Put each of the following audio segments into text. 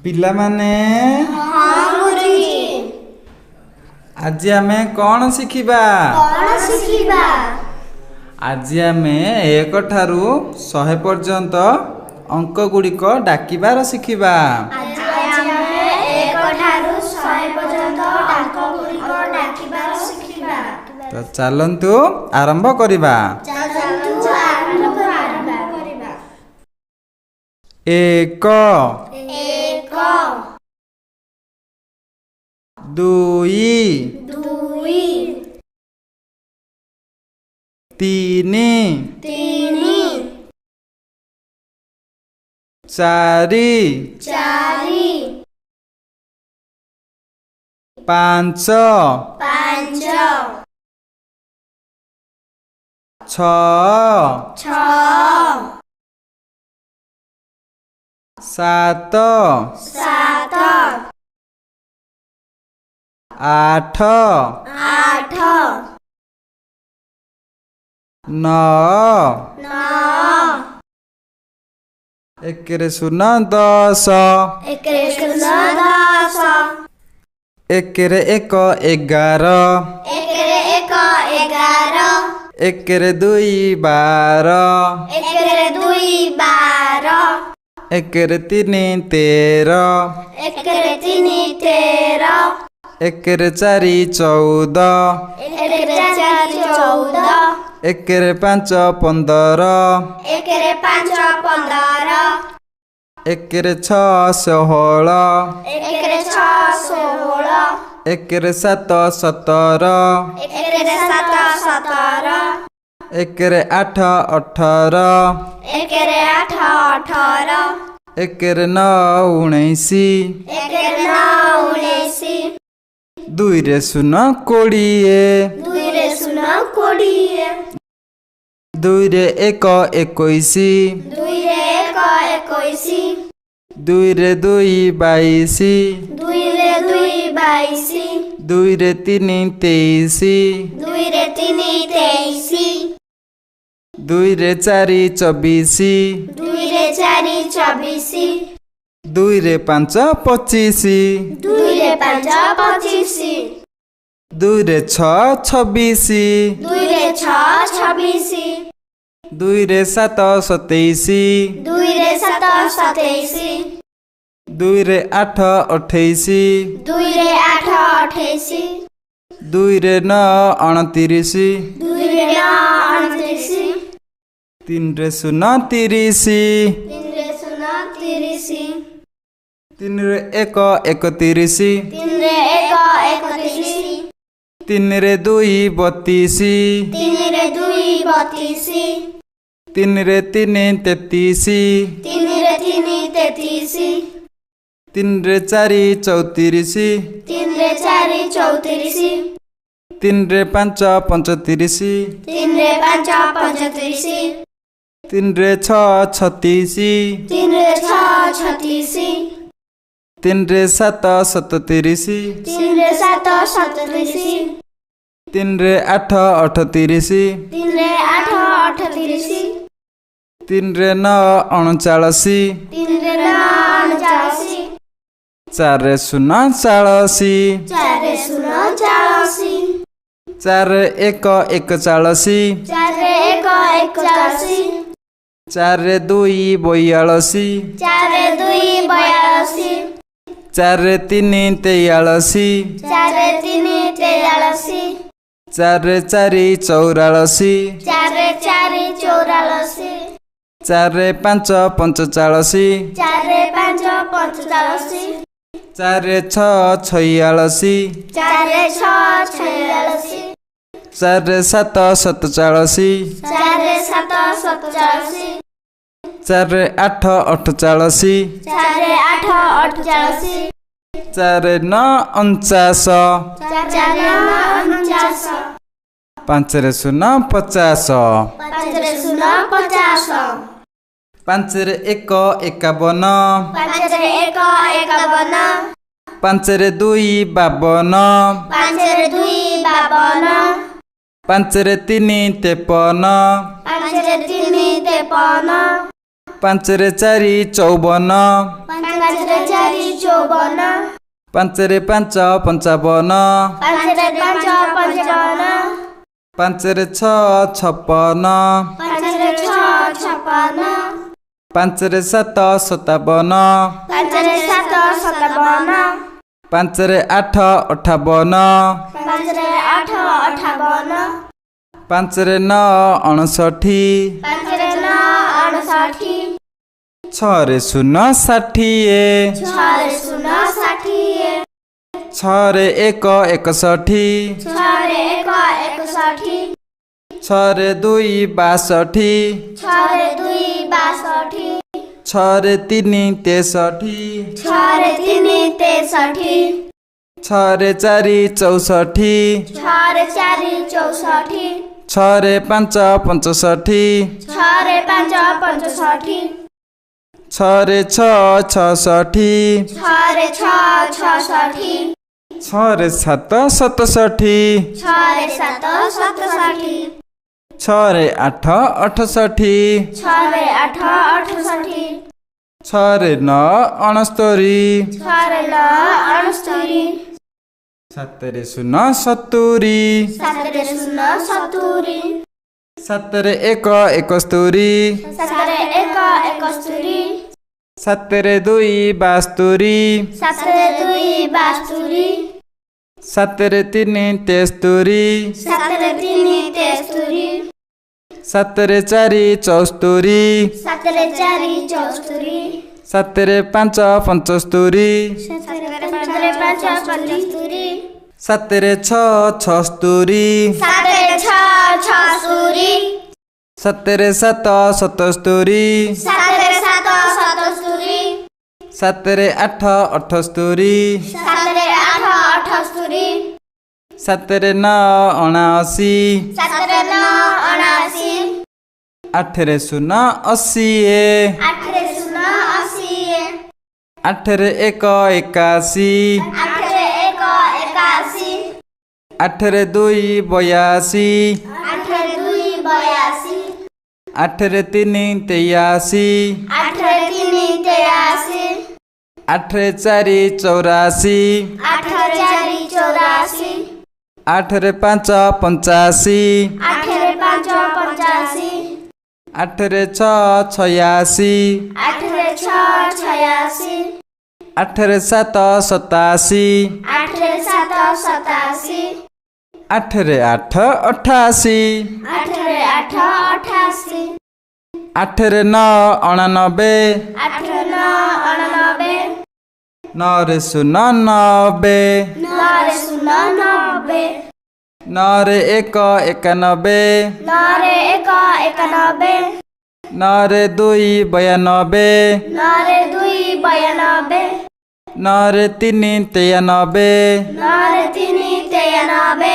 ପିଲାମାନେ हाँ गुरुजी ଆଜି ଆମେ କ'ଣ ଶିଖିବା? ଆଜି ଆମେ 1 ଠାରୁ 100 ପର୍ଯ୍ୟନ୍ତ ଅଙ୍କ ଗୁଡ଼ିକ ଡାକିବାର ଶିଖିବା। ତ ଚାଲନ୍ତୁ ଆରମ୍ଭ କରିବା। 1 2 3 4 5 6 7 8 9 ଏକରେ ଶୂନ 10 ଏକରେ 1 11 ଏକରେ 2 12 ଏକରେ 3 13 ଏକରେ 4 14 ଏକରେ 5 15 ଏକରେ 6 16 ଏକରେ 7 17 ଏକରେ 8 18 ଏକରେ 9 19 2ରେ ଶୂନ 20 2ରେ 1 21 2ରେ 2 22 2ରେ 3 23 2ରେ 4 24 2ରେ 5 25 2ରେ 6 26 2ରେ 7 27 2ରେ 8 28 2ରେ 9 29 3ରେ ଶୂନ 30 3ରେ 1 31 3ରେ 2 32 3ରେ 3 33 3ରେ 4 34 3ରେ 5 35 3ରେ 6 36 3ରେ 7 37 3ରେ 8 38 3ରେ 9 39 4ରେ ଶୂନ 40 4ରେ 1 41 4ରେ 2 42 4ରେ 3 43 4ରେ 4 44 4ରେ 5 45 4ରେ 6 46 4ରେ 7 47 4ରେ 8 48 4ରେ 9 49 5ରେ ଶୂନ 50 5ରେ 1 51 5ରେ 2 52 5ରେ 3 53 5ରେ 4 54 ପାଞ୍ଚରେ ଚାରି ଚଉବନ, ପାଞ୍ଚରେ ପାଞ୍ଚ ପଞ୍ଚାବନ, ପାଞ୍ଚରେ ପାଞ୍ଚ ପଞ୍ଚାବନ, ପାଞ୍ଚରେ ଛଅ ଛପନ, ପାଞ୍ଚରେ ଛଅ ଛପନ, ପାଞ୍ଚରେ ସାତ ସତାବନ, ପାଞ୍ଚରେ ସାତ ସତାବନ, ପାଞ୍ଚରେ ଆଠ ଅଠାବନ, ପାଞ୍ଚରେ ଆଠ ଅଠାବନ, ପାଞ୍ଚରେ ନଅ ଅଣଷଠି, ପାଞ୍ଚରେ ନଅ ଅଣଷଠି, ଛଅରେ ଶୂନ ଷାଠିଏ, ଛଅରେ ଶୂନ ଷାଠିଏ, ଛଅରେ ଏକ ଏକଷଠି, ଛଅରେ ଏକ ଏକଷଠି, ଛଅରେ ଦୁଇ ବାଷଠି, ଛଅରେ ଦୁଇ ବାଷଠି, ଛଅରେ ତିନି ତେଷଠି, ଛଅରେ ତିନି ତେଷଠି, ଛଅରେ ଚାରି ଚଉଷଠି, ଛଅରେ ଚାରି ଚଉଷଠି, ଛଅରେ ପାଞ୍ଚ ପଞ୍ଚଷଠି, ଛଅରେ ପାଞ୍ଚ ପଞ୍ଚଷଠି, ଛଅରେ ଛଅ ଛଷଠି, ଛଅରେ ଛଅ ଛଷଠି, ଛଅରେ ସାତ ସତଷଠି, ଛଅରେ ସାତ ସତଷଠି, ଛଅରେ ଆଠ ଅଠଷଠି, ଛଅରେ ଆଠ ଅଠଷଠି, ଛଅରେ ନଅ ଅଣସ୍ତରୀ, ଛଅରେ ନଅ ଅଣସ୍ତରୀ, ସାତରେ ଶୂନ ସତୁରୀ, ସାତରେ ଶୂନ ସତୁରୀ, ସାତରେ ଏକ ଏକସ୍ତରୀ, ସାତରେ ଏକ ଏକସ୍ତରୀ, ସାତରେ ଦୁଇ ବାସ୍ତରୀ, ସାତରେ ଦୁଇ ବାସ୍ତରୀ, ସାତରେ ତିନି ତେସ୍ତରୀ, ସାତରେ ତିନି ତେସ୍ତରୀ, ସାତରେ ଚାରି ଚଉସ୍ତରୀ, ସାତରେ ଚାରି ଚଉସ୍ତରୀ, ସାତରେ ପାଞ୍ଚ ପଞ୍ଚସ୍ତରୀ, ସାତରେ ପାଞ୍ଚ ପଞ୍ଚସ୍ତରୀ, ସାତରେ ଛଅ ଛସ୍ତରୀ, ସାତରେ ଛଅ ଛସ୍ତରୀ, ସାତରେ ସାତ ସତସ୍ତରୀ, ସାତରେ ସାତ ସତସ୍ତରୀ, ସାତରେ ଆଠ ଅଠସ୍ତରୀ, ସାତରେ ଆଠ ଅଠସ୍ତରୀ, ସାତରେ ନଅ ଅଣାଅଶୀ, ସାତରେ ନଅ ଅଣାଅଶୀ, ଆଠରେ ଶୂନ ଅଶୀ, ଆଠରେ ଶୂନ ଅଶୀ, ଆଠରେ ଏକ ଏକାଅଶୀ, ଆଠରେ ଏକ ଏକାଅଶୀ, ଆଠରେ ଦୁଇ ବୟାଅଶୀ, ଆଠରେ ଦୁଇ ବୟାଅଶୀ, ଆଠରେ ତିନି ତେୟାଅଶୀ, ଆଠରେ ତିନି ତେୟାଅଶୀ, ଆଠରେ ଚାରି ଚଉରାଅଶୀ, ଆଠରେ ଚାରି ଚଉରାଅଶୀ, ଆଠରେ ପାଞ୍ଚ ପଞ୍ଚାଅଶୀ, ଆଠରେ ପାଞ୍ଚ ପଞ୍ଚାଅଶୀ, ଆଠରେ ଛଅ ଛୟାଅଶୀ, ଆଠରେ ଛଅ ଛୟାଅଶୀ, ଆଠରେ ସାତ ସତାଅଶୀ, ଆଠରେ ସାତ ସତାଅଶୀ, ଆଠରେ ଆଠ ଅଠାଅଶୀ, ଆଠରେ ଆଠ ଅଠାଅଶୀ, ଆଠରେ ନଅ ଅଣାନବେ, ଆଠରେ ନଅ ଅଣାନବେ, ନଅରେ ଶୂନ ନବେ, ନଅରେ ଶୂନ ନବେ, ନଅରେ ଏକ ଏକାନବେ, ନଅରେ ଏକ ଏକାନବେ, ନଅରେ ଦୁଇ ବୟାନବେ, ନଅରେ ଦୁଇ ବୟାନବେ, ନଅରେ ତିନି ତେୟାନବେ, ନଅରେ ତିନି ତେୟାନବେ,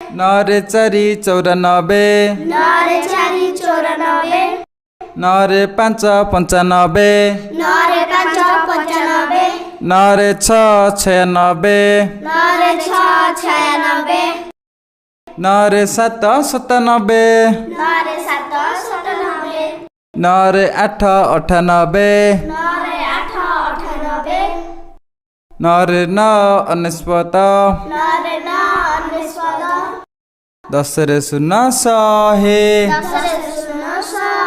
ନଅରେ ଚାରି ଚଉରାନବେ, ନଅରେ ଚାରି ଚଉରାନବେ, ନଅରେ ପାଞ୍ଚ ପଞ୍ଚାନବେ, ନଅରେ ପାଞ୍ଚ ପଞ୍ଚାନବେ, ନଅରେ ଛଅ ଛୟାନବେ, ନଅରେ ଛଅ ଛୟାନବେ, ନଅରେ ସାତ ସତାନବେ, ନଅରେ ସାତ ସତାନବେ, ନଅରେ ଆଠ ଅଠାନବେ, ନଅରେ ଆଠ ଅଠାନବେ, ନଅରେ ନଅ ଅନେଶ୍ୱତ, ନଅରେ ନଅ ଅନେଶ୍ୱତ, ଦଶରେ ଶୂନ ଶହେ, ଦଶରେ ଶୂନ ଶହ,